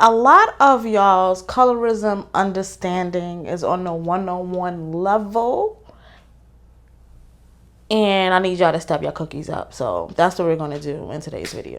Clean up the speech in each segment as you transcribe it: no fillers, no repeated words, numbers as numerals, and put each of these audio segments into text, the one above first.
A lot of y'all's colorism understanding is on the one-on-one level, and I need y'all to step your cookies up. So that's what we're going to do in today's video.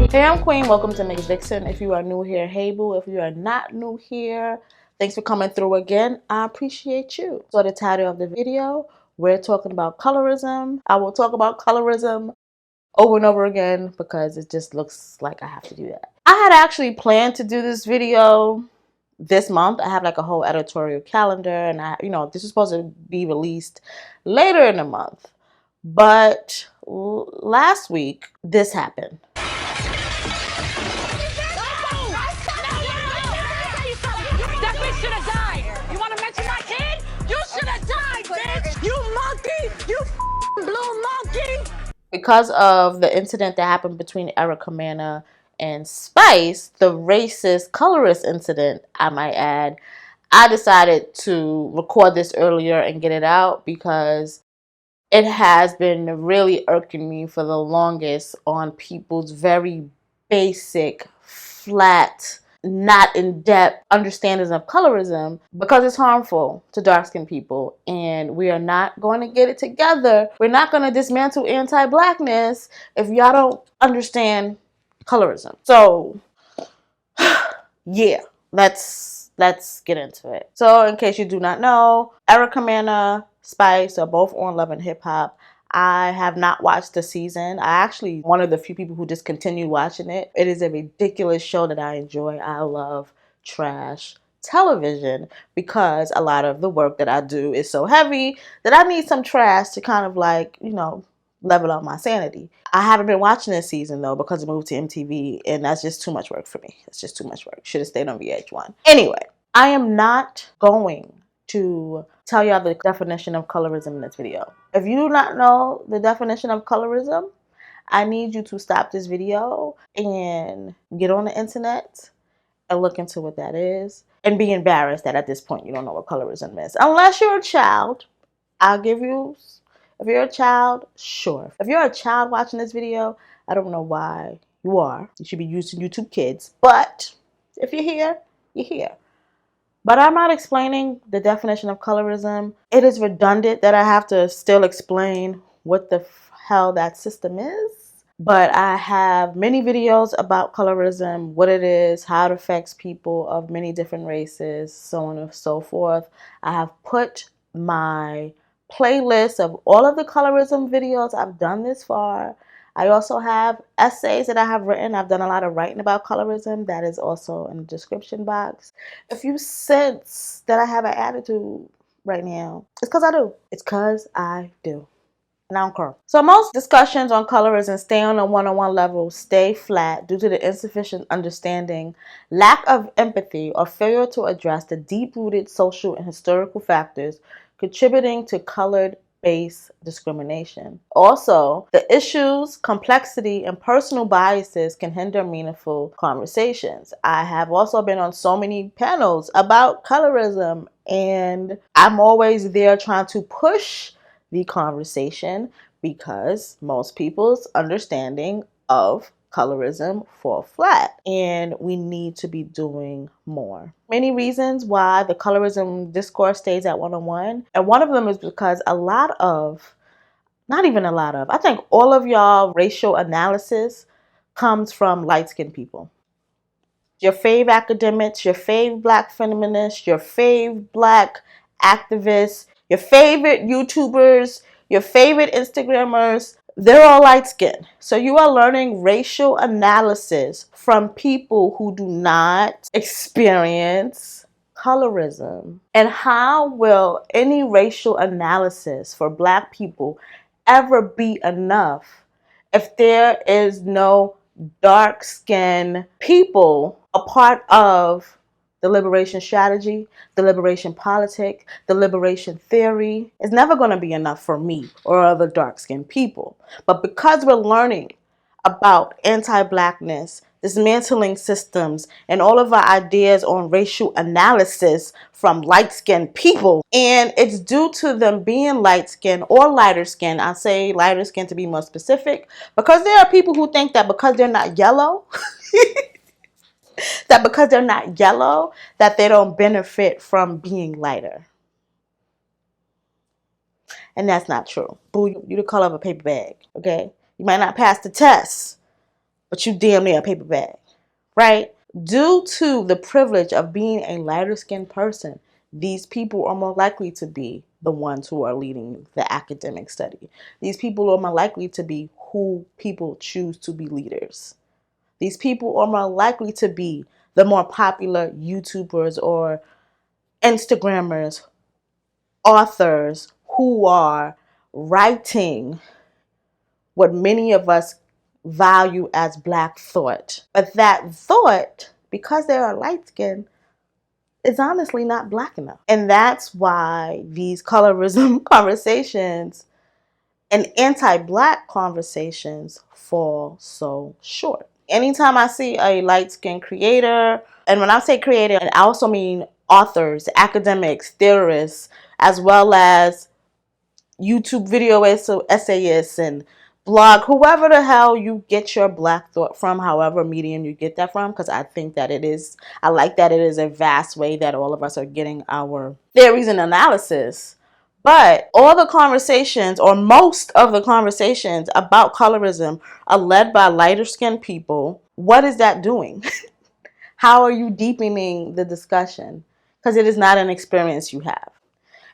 Hey, I'm Queen. Welcome to Miss Vixen. If you are new here, hey boo. If you are not new here, thanks for coming through again. I appreciate you. So the title of the video, we're talking about colorism. I will talk about colorism over and over again because it just looks like I have to do that. I had actually planned to do this video this month. I have like a whole editorial calendar, and this is supposed to be released later in the month. But last week, this happened. That bitch should have died. You want to mention my kid? You should have died, bitch. You monkey. You blue monkey. Because of the incident that happened between Erica Mena and Spice, the racist, colorist incident, I might add, I decided to record this earlier and get it out because it has been really irking me for the longest on people's very basic, flat, not in-depth understandings of colorism, because it's harmful to dark-skinned people, and we are not going to get it together. We're not going to dismantle anti-blackness if y'all don't understand colorism. So yeah, let's get into it. So in case you do not know, Erica Mena, Spice are both on Love and Hip Hop. I have not watched the season. I actually one of the few people who discontinued watching it. It is a ridiculous show that I enjoy. I love trash television because a lot of the work that I do is so heavy that I need some trash to kind of level out my sanity. I haven't been watching this season though because it moved to MTV, and that's just too much work for me. It's just too much work. Should have stayed on VH1. Anyway, I am not going to tell y'all the definition of colorism in this video. If you do not know the definition of colorism, I need you to stop this video and get on the internet and look into what that is and be embarrassed that at this point you don't know what colorism is. Unless you're a child, I'll give you, if you're a child, sure. If you're a child watching this video, I don't know why you are. You should be using YouTube Kids. But if you're here, you're here. But I'm not explaining the definition of colorism. It is redundant that I have to still explain what the hell that system is. But I have many videos about colorism, what it is, how it affects people of many different races, so on and so forth. I have put my playlist of all of the colorism videos I've done this far. I also have essays that I have written. I've done a lot of writing about colorism. That is also in the description box. If you sense that I have an attitude right now, it's because I do. It's because I do. And I don't care. So most discussions on colorism stay on a one-on-one level, stay flat due to the insufficient understanding, lack of empathy, or failure to address the deep-rooted social and historical factors contributing to colored-based discrimination. Also, the issues, complexity, and personal biases can hinder meaningful conversations. I have also been on so many panels about colorism, and I'm always there trying to push the conversation because most people's understanding of colorism fall flat, and we need to be doing more. Many reasons why the colorism discourse stays at one-on-one, and one of them is because I think all of y'all racial analysis comes from light-skinned people. Your fave academics, your fave black feminists, your fave black activists, your favorite YouTubers, your favorite Instagrammers, they're all light-skinned. So you are learning racial analysis from people who do not experience colorism. And how will any racial analysis for black people ever be enough if there is no dark-skinned people a part of the liberation strategy, the liberation politic, the liberation theory? It's never going to be enough for me or other dark-skinned people. But because we're learning about anti-blackness, dismantling systems, and all of our ideas on racial analysis from light-skinned people. And it's due to them being light-skinned or lighter skinned. I say lighter skin to be more specific, because there are people who think that because they're not yellow, that they don't benefit from being lighter. And that's not true. Boo, you the color of a paper bag, okay? You might not pass the test, but you damn near a paper bag, right? Due to the privilege of being a lighter skinned person, these people are more likely to be the ones who are leading the academic study. These people are more likely to be who people choose to be leaders. These people are more likely to be the more popular YouTubers or Instagrammers, authors who are writing what many of us value as Black thought. But that thought, because they are light skinned, is honestly not Black enough. And that's why these colorism conversations and anti-Black conversations fall so short. Anytime I see a light-skinned creator, and when I say creator, I also mean authors, academics, theorists, as well as YouTube video essayists and blog, whoever the hell you get your Black thought from, however medium you get that from, because I think that I like that it is a vast way that all of us are getting our theories and analysis. But all the conversations, or most of the conversations about colorism, are led by lighter skinned people. What is that doing? How are you deepening the discussion? Because it is not an experience you have.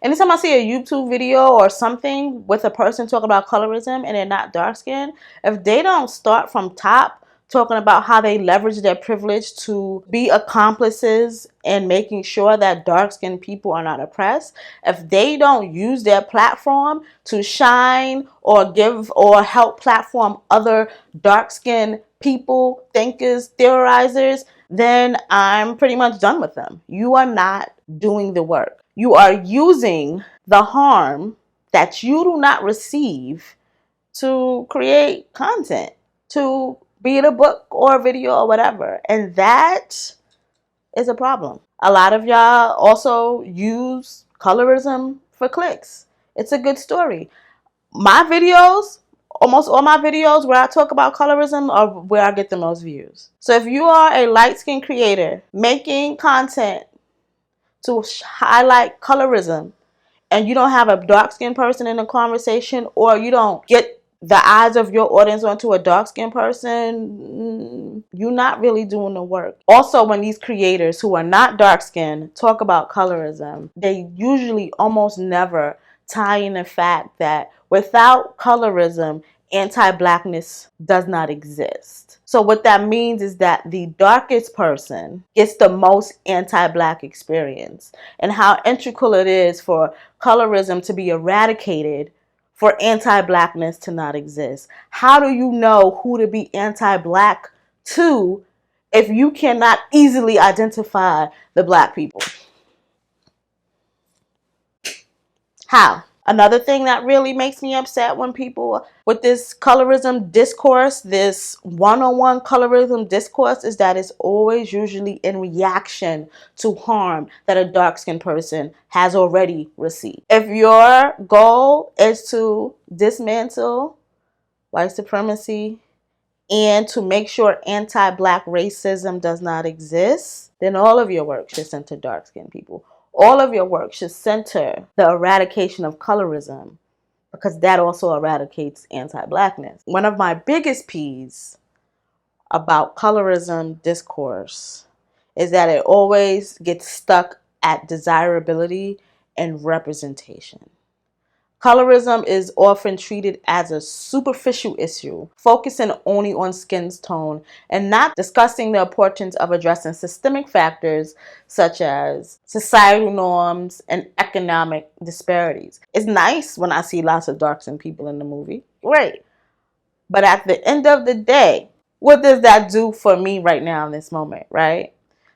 Anytime I see a YouTube video or something with a person talking about colorism and they're not dark skinned, if they don't start from top talking about how they leverage their privilege to be accomplices in making sure that dark skinned people are not oppressed, if they don't use their platform to shine or give or help platform other dark skinned people, thinkers, theorizers, then I'm pretty much done with them. You are not doing the work. You are using the harm that you do not receive to create content, to be it a book or a video or whatever. And that is a problem. A lot of y'all also use colorism for clicks. It's a good story. My videos, almost all my videos where I talk about colorism, are where I get the most views. So if you are a light-skinned creator making content to highlight colorism, and you don't have a dark-skinned person in the conversation, or you don't get the eyes of your audience onto a dark-skinned person, you're not really doing the work. Also, when these creators who are not dark-skinned talk about colorism, they usually almost never tie in the fact that without colorism, anti-blackness does not exist. So what that means is that the darkest person gets the most anti-black experience, and how integral it is for colorism to be eradicated for anti-blackness to not exist. How do you know who to be anti-black to if you cannot easily identify the Black people? How? Another thing that really makes me upset when people with this colorism discourse, this one-on-one colorism discourse, is that it's always usually in reaction to harm that a dark-skinned person has already received. If your goal is to dismantle white supremacy and to make sure anti-Black racism does not exist, then all of your work should center dark-skinned people. All of your work should center the eradication of colorism, because that also eradicates anti-Blackness. One of my biggest peeves about colorism discourse is that it always gets stuck at desirability and representation. Colorism is often treated as a superficial issue, focusing only on skin tone and not discussing the importance of addressing systemic factors such as societal norms and economic disparities. It's nice when I see lots of dark-skinned people in the movie, great. But at the end of the day, what does that do for me right now in this moment, right?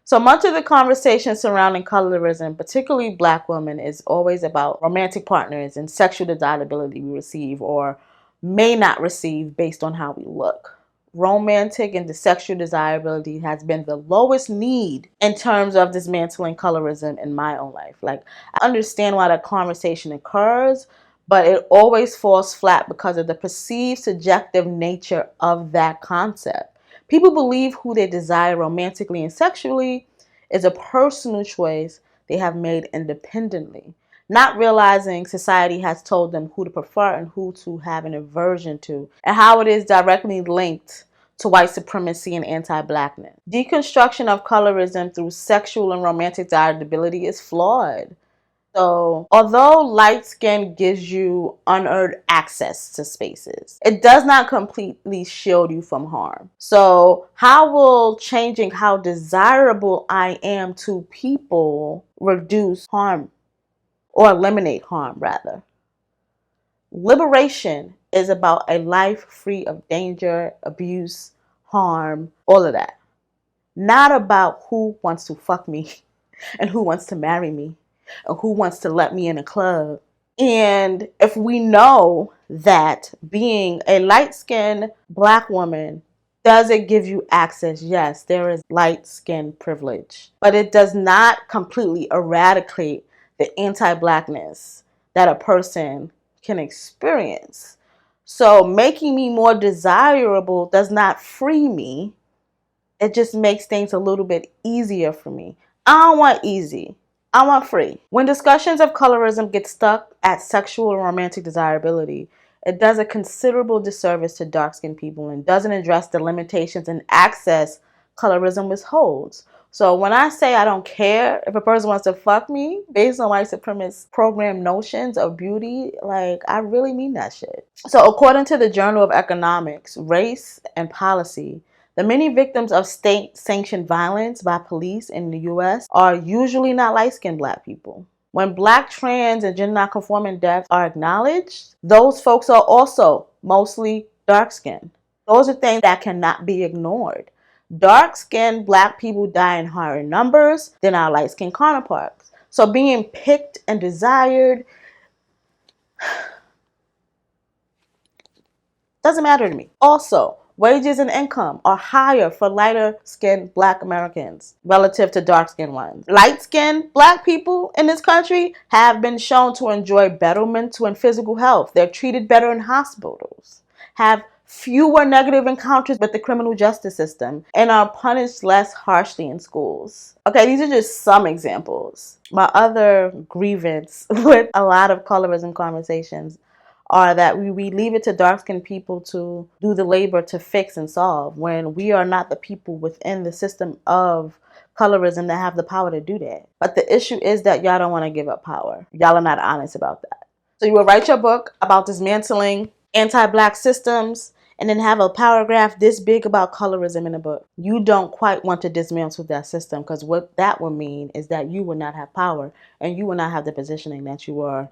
So much of the conversation surrounding colorism, particularly Black women, is always about romantic partners and sexual desirability we receive or may not receive based on how we look, romantic and the sexual desirability has been the lowest need in terms of dismantling colorism in my own life. Like, I understand why that conversation occurs, but it always falls flat because of the perceived subjective nature of that concept. People believe who they desire romantically and sexually is a personal choice they have made independently, not realizing society has told them who to prefer and who to have an aversion to, and how it is directly linked to white supremacy and anti-blackness. Deconstruction of colorism through sexual and romantic desirability is flawed. So, although light skin gives you unearned access to spaces, it does not completely shield you from harm. So, how will changing how desirable I am to people reduce harm or eliminate harm, rather? Liberation is about a life free of danger, abuse, harm, all of that. Not about who wants to fuck me and who wants to marry me and who wants to let me in a club. And if we know that being a light-skinned black woman, does it give you access? Yes, there is light-skin privilege, but it does not completely eradicate the anti-blackness that a person can experience. So making me more desirable does not free me. It just makes things a little bit easier for me. I don't want easy. I want free. When discussions of colorism get stuck at sexual and romantic desirability, it does a considerable disservice to dark-skinned people and doesn't address the limitations and access colorism withholds. So when I say I don't care if a person wants to fuck me based on white supremacist program notions of beauty, like, I really mean that shit. So according to the Journal of Economics, Race and Policy, the many victims of state-sanctioned violence by police in the U.S. are usually not light-skinned black people. When black, trans, and gender non-conforming deaths are acknowledged, those folks are also mostly dark-skinned. Those are things that cannot be ignored. Dark-skinned black people die in higher numbers than our light-skinned counterparts. So being picked and desired doesn't matter to me. Also, wages and income are higher for lighter-skinned black Americans relative to dark-skinned ones. Light-skinned black people in this country have been shown to enjoy better mental and physical health. They're treated better in hospitals, have fewer negative encounters with the criminal justice system, and are punished less harshly in schools. Okay, these are just some examples. My other grievance with a lot of colorism conversations are that we leave it to dark-skinned people to do the labor to fix and solve when we are not the people within the system of colorism that have the power to do that. But the issue is that y'all don't want to give up power. Y'all are not honest about that. So you will write your book about dismantling anti-black systems and then have a paragraph this big about colorism in the book. You don't quite want to dismantle that system, because what that would mean is that you will not have power and you will not have the positioning that you are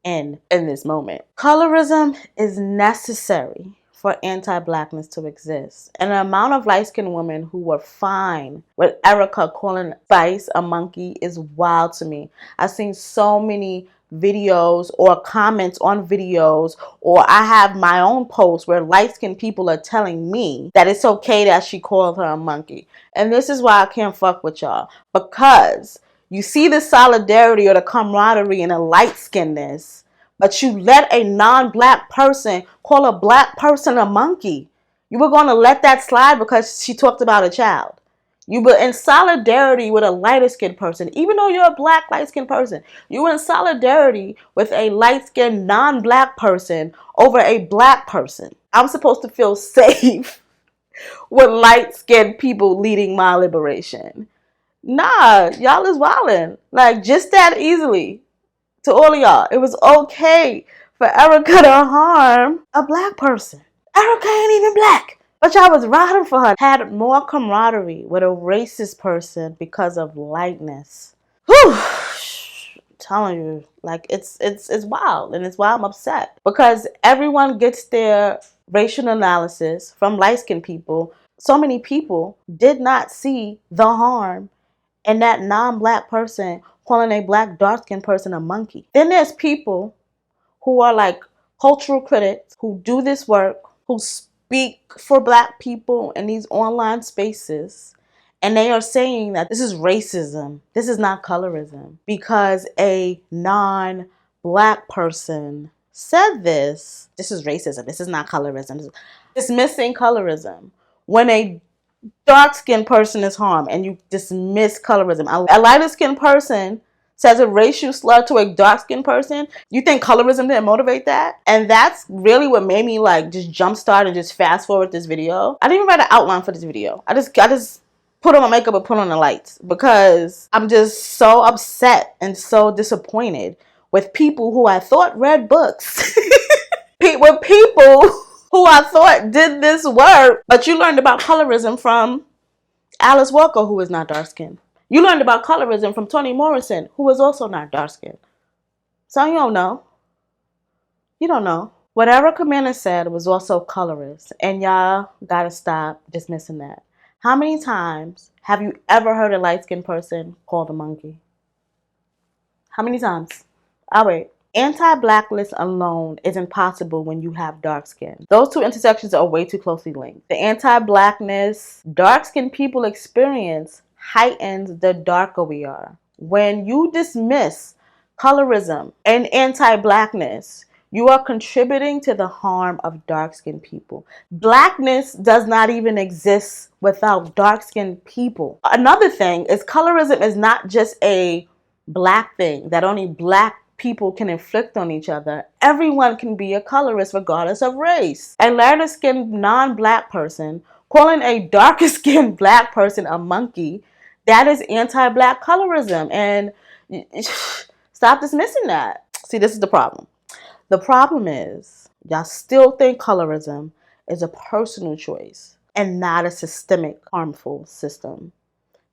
in this moment. Colorism is necessary for anti-blackness to exist. And the amount of light-skinned women who were fine with Erica calling Vice a monkey is wild to me. I've seen so many videos or comments on videos, or I have my own posts where light-skinned people are telling me that it's okay that she called her a monkey. And this is why I can't fuck with y'all, because you see the solidarity or the camaraderie in a light-skinnedness, but you let a non-black person call a black person a monkey. You were going to let that slide because she talked about a child. You were in solidarity with a lighter-skinned person, even though you're a black light-skinned person. You were in solidarity with a light-skinned non-black person over a black person. I'm supposed to feel safe with light-skinned people leading my liberation. Nah, y'all is wildin'. Like, just that easily. To all of y'all, it was okay for Erica to harm a black person. Erica ain't even black, but y'all was riding for her. Had more camaraderie with a racist person because of lightness. Whew. I'm telling you, like, it's wild, and it's why I'm upset, because everyone gets their racial analysis from light-skinned people. So many people did not see the harm in that non-black person calling a black dark-skinned person a monkey. Then there's people who are like cultural critics who do this work, who speak for Black people in these online spaces, and they are saying that this is racism. This is not colorism. Because a non-Black person said this. This is racism. This is not colorism. This is dismissing colorism. When a dark-skinned person is harmed and you dismiss colorism. A lighter-skinned person says a racial slur to a dark-skinned person, you think colorism didn't motivate that? And that's really what made me like just jumpstart and just fast forward this video. I didn't even write an outline for this video. I just put on my makeup and put on the lights because I'm just so upset and so disappointed with people who I thought read books. With people who I thought did this work. But you learned about colorism from Alice Walker, who is not dark-skinned. You learned about colorism from Toni Morrison, who is also not dark-skinned. So you don't know. You don't know. What Erica Mena said was also colorist, and y'all gotta stop dismissing that. How many times have you ever heard a light-skinned person called a monkey? How many times? I'll wait. Anti-blackness alone isn't possible when you have dark skin. Those two intersections are way too closely linked. The anti-blackness dark-skinned people experience heightens the darker we are. When you dismiss colorism and anti-blackness, you are contributing to the harm of dark-skinned people. Blackness does not even exist without dark-skinned people. Another thing is colorism is not just a Black thing that only Black people can inflict on each other. Everyone can be a colorist regardless of race. A lighter skinned non-Black person calling a darker skinned Black person a monkey, that is anti-Black colorism. And stop dismissing that. See, this is the problem. The problem is y'all still think colorism is a personal choice and not a systemic harmful system.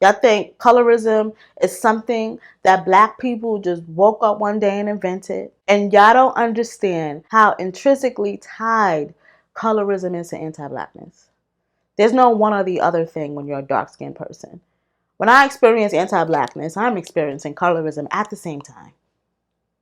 Y'all think colorism is something that Black people just woke up one day and invented. And y'all don't understand how intrinsically tied colorism is to anti-Blackness. There's no one or the other thing when you're a dark-skinned person. When I experience anti-Blackness, I'm experiencing colorism at the same time.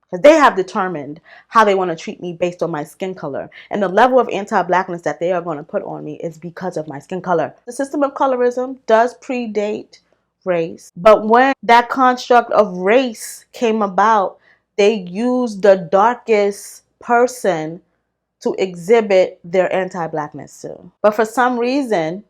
Because they have determined how they want to treat me based on my skin color. And the level of anti-Blackness that they are going to put on me is because of my skin color. The system of colorism does predate race. But when that construct of race came about, they used the darkest person to exhibit their anti-Blackness too. But for some reason,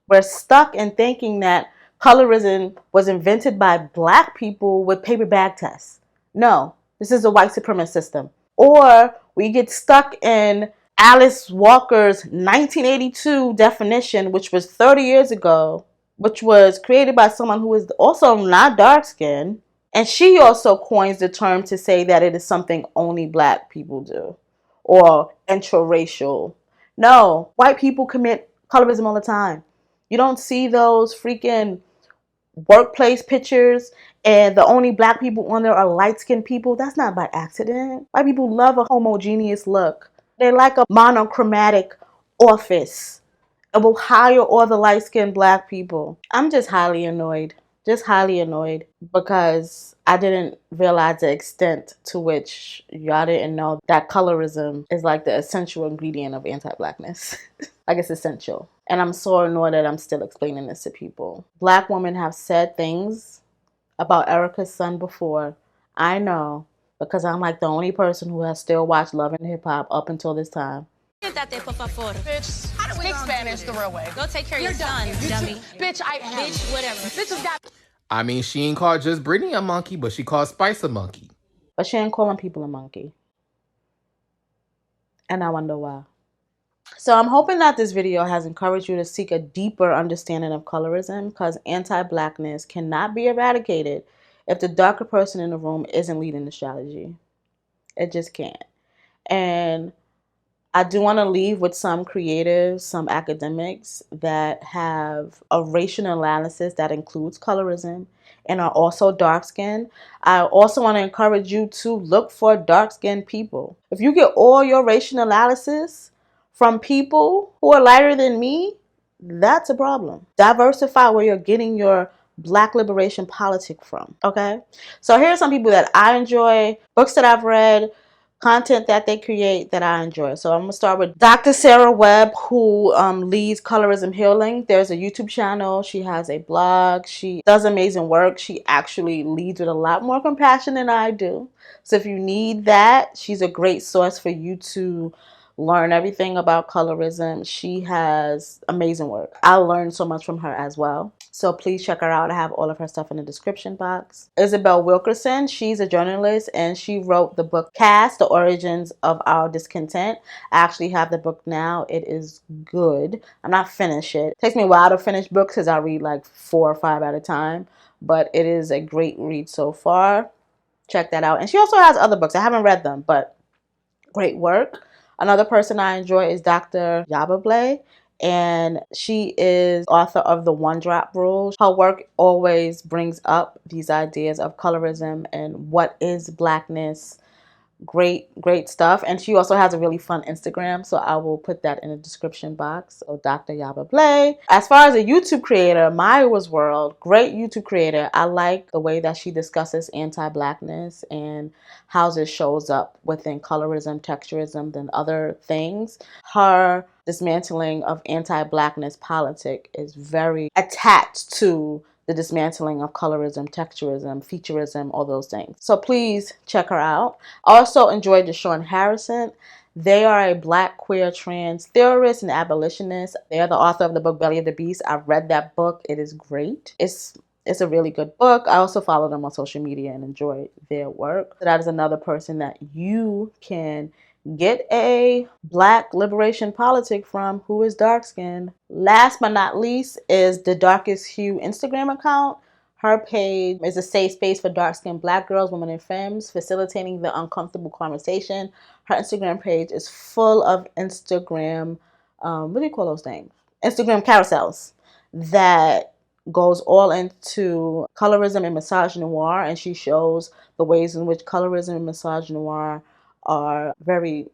we're stuck in thinking that colorism was invented by Black people with paper bag tests. No, this is a white supremacist system. Or we get stuck in Alice Walker's 1982 definition, which was 30 years ago, which was created by someone who is also not dark-skinned. And she also coins the term to say that it is something only Black people do. Or intraracial. No, white people commit colorism all the time. You don't see those freaking workplace pictures and the only Black people on there are light-skinned people. That's not by accident. White people love a homogeneous look. They like a monochromatic office and will hire all the light-skinned Black people. I'm just highly annoyed. Just highly annoyed because I didn't realize the extent to which y'all didn't know that colorism is like the essential ingredient of anti-Blackness. Like it's essential. And I'm so annoyed that I'm still explaining this to people. Black women have said things about Erica's son before. I know because I'm like the only person who has still watched Love and Hip Hop up until this time. Bitch, how do we speak Spanish the real way? Go take care of your son, dummy. Bitch, I am. Bitch, whatever. Bitch has got. I mean, she ain't called just Brittany a monkey, but she called Spice a monkey. But she ain't calling people a monkey. And I wonder why. So I'm hoping that this video has encouraged you to seek a deeper understanding of colorism, because anti-Blackness cannot be eradicated if the darker person in the room isn't leading the strategy. It just can't. And I do want to leave with some creatives, some academics that have a racial analysis that includes colorism and are also dark-skinned. I also want to encourage you to look for dark-skinned people. If you get all your racial analysis from people who are lighter than me, that's a problem. Diversify where you're getting your Black liberation politic from, okay? So here are some people that I enjoy, books that I've read, content that they create that I enjoy. So I'm gonna start with Dr. Sarah Webb, who leads Colorism Healing. There's a YouTube channel. She has a blog. She does amazing work. She actually leads with a lot more compassion than I do. So if you need that, she's a great source for you to learn everything about colorism. She has amazing work. I learned so much from her as well. So please check her out. I have all of her stuff in the description box. Isabel Wilkerson, she's a journalist and she wrote the book Caste, The Origins of Our Discontent. I actually have the book now. It is good. I'm not finished it. It takes me a while to finish books because I read like 4 or 5 at a time. But it is a great read so far. Check that out. And she also has other books. I haven't read them, but great work. Another person I enjoy is Dr. Yabablay, and she is author of The One Drop Rule. Her work always brings up these ideas of colorism and what is blackness. Great stuff. And she also has a really fun Instagram, so I will put that in the description box. So Dr. Yaba Blay. As far as a YouTube creator, Mayoway's World, great YouTube creator. I like the way that she discusses anti-blackness and how this shows up within colorism, texturism, and other things. Her dismantling of anti-blackness politic is very attached to the dismantling of colorism, texturism, featureism, all those things. So please check her out. I also enjoyed Deshaun Harrison. They are a black queer trans theorist and abolitionist. They are the author of the book Belly of the Beast. I've read that book. It is great. It's a really good book. I also follow them on social media and enjoy their work. So that is another person that you can get a black liberation politic from who is dark skinned. Last but not least is the Darkest Hue Instagram account. Her page is a safe space for dark skinned black girls, women, and femmes, facilitating the uncomfortable conversation. Her Instagram page is full of Instagram, what do you call those things? Instagram carousels that goes all into colorism and misogynoir, and she shows the ways in which colorism and misogynoir are very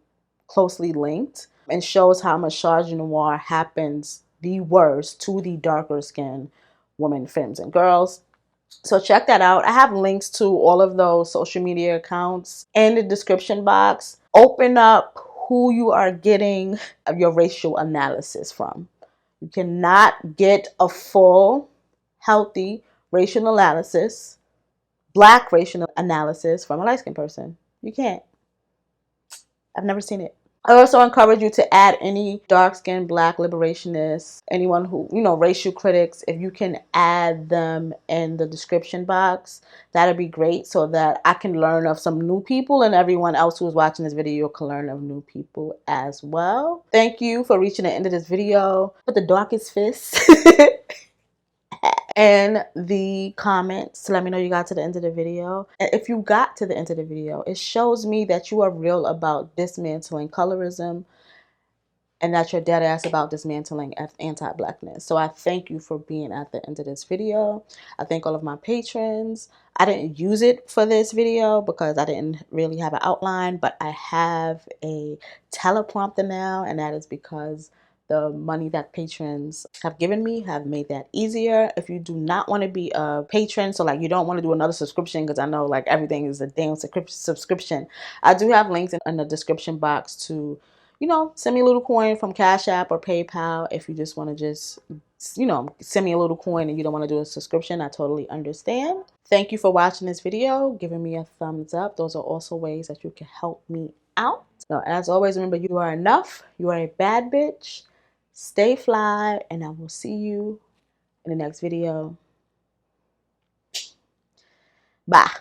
closely linked, and shows how misogynoir happens the worst to the darker skinned women, femmes, and girls. So check that out. I have links to all of those social media accounts in the description box. Open up who you are getting your racial analysis from. You cannot get a full, healthy racial analysis, black racial analysis from a light-skinned person. You can't. I've never seen it. I also encourage you to add any dark-skinned black liberationists, anyone who, racial critics. If you can add them in the description box, that'd be great, so that I can learn of some new people and everyone else who's watching this video can learn of new people as well. Thank you for reaching the end of this video. Put the darkest fist in the comments to let me know you got to the end of the video. And if you got to the end of the video, it shows me that you are real about dismantling colorism and that you're dead ass about dismantling anti-blackness. So I thank you for being at the end of this video. I thank all of my patrons. I didn't use it for this video because I didn't really have an outline, but I have a teleprompter now, and that is because the money that patrons have given me have made that easier. If you do not want to be a patron, so like you don't want to do another subscription, because I know like everything is a damn subscription, I do have links in the description box to, send me a little coin from Cash App or PayPal. If you just want to send me a little coin and you don't want to do a subscription, I totally understand. Thank you for watching this video, giving me a thumbs up. Those are also ways that you can help me out. So as always, remember, you are enough. You are a bad bitch. Stay fly, and I will see you in the next video. Bye.